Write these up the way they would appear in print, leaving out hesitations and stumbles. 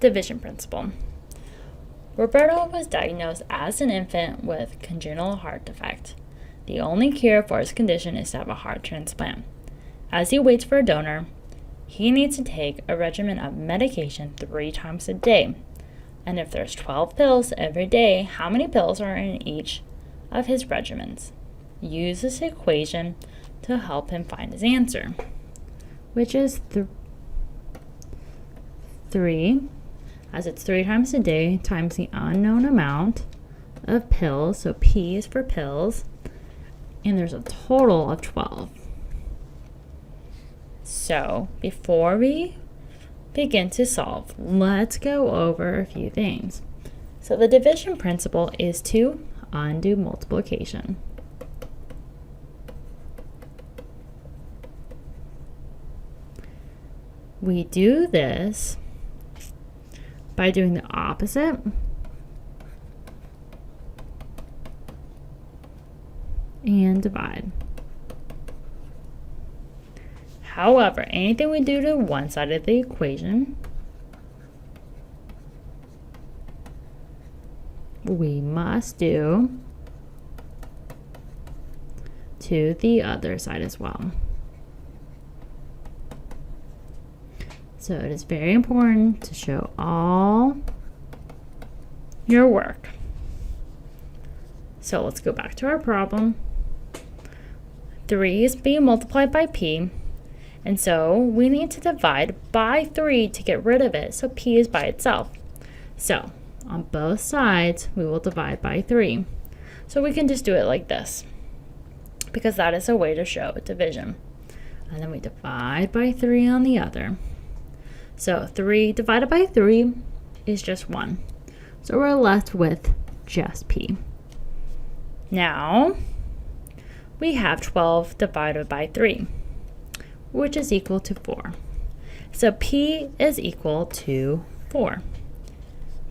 Division principle. Roberto was diagnosed as an infant with congenital heart defect. The only cure for his condition is to have a heart transplant. As he waits for a donor, he needs to take a regimen of medication 3 times a day. And if there's 12 pills every day, how many pills are in each of his regimens? Use this equation to help him find his answer, which is 3, as it's 3 times a day, times the unknown amount of pills, so P is for pills, and there's a total of 12. So before we begin to solve, let's go over a few things. So the division principle is to undo multiplication. We do this by doing the opposite and divide. However, anything we do to one side of the equation, we must do to the other side as well. So it is very important to show all your work. So let's go back to our problem. 3 is being multiplied by P. And so we need to divide by 3 to get rid of it. So P is by itself. So on both sides, we will divide by 3. So we can just do it like this, because that is a way to show a division. And then we divide by 3 on the other. So 3 divided by 3 is just 1. So we're left with just P. Now we have 12 divided by 3, which is equal to 4. So P is equal to 4.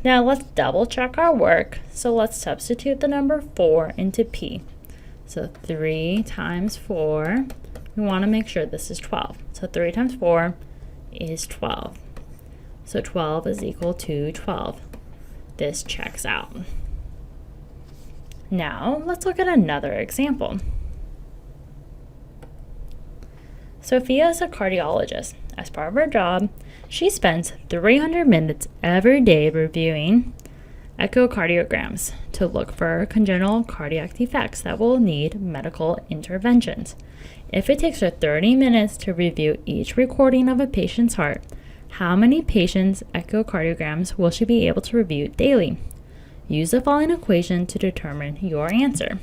Now let's double check our work. So let's substitute the number 4 into P. So 3 times 4, we want to make sure this is 12. So 3 times 4 is 12. So 12 is equal to 12. This checks out. Now let's look at another example. Sophia is a cardiologist. As part of her job, she spends 300 minutes every day reviewing echocardiograms to look for congenital cardiac defects that will need medical interventions. If it takes her 30 minutes to review each recording of a patient's heart, how many patients' echocardiograms will she be able to review daily? Use the following equation to determine your answer.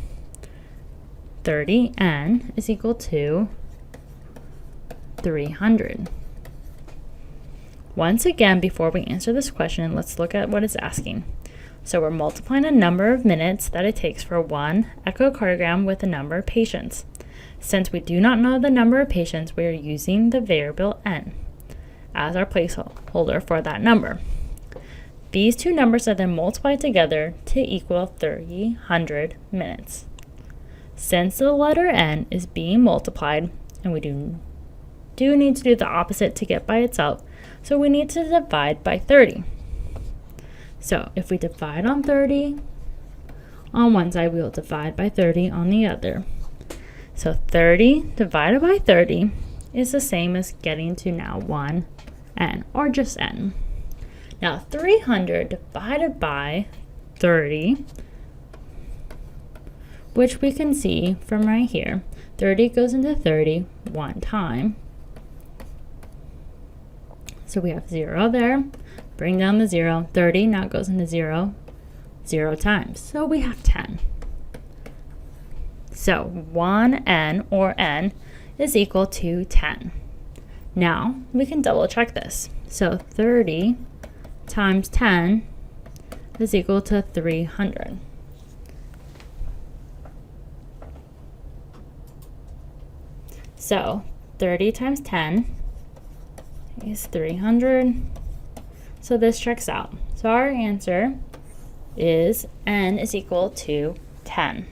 30n is equal to 300. Once again, before we answer this question, let's look at what it's asking. So we're multiplying the number of minutes that it takes for one echocardiogram with the number of patients. Since we do not know the number of patients, we are using the variable n as our placeholder for that number. These two numbers are then multiplied together to equal 300 minutes. Since the letter n is being multiplied, and we do need to do the opposite to get by itself, so we need to divide by 30. So if we divide on 30 on one side, we will divide by 30 on the other. So 30 divided by 30 is the same as getting to now 1n, or just n. Now 300 divided by 30, which we can see from right here, 30 goes into 30 one time. So we have 0 there, bring down the 0, 30 now goes into 0 times. So we have 10. So 1n, or n, is equal to 10. Now we can double check this. So 30 times 10 is equal to 300. So 30 times 10 is 300. So this checks out. So our answer is n is equal to 10.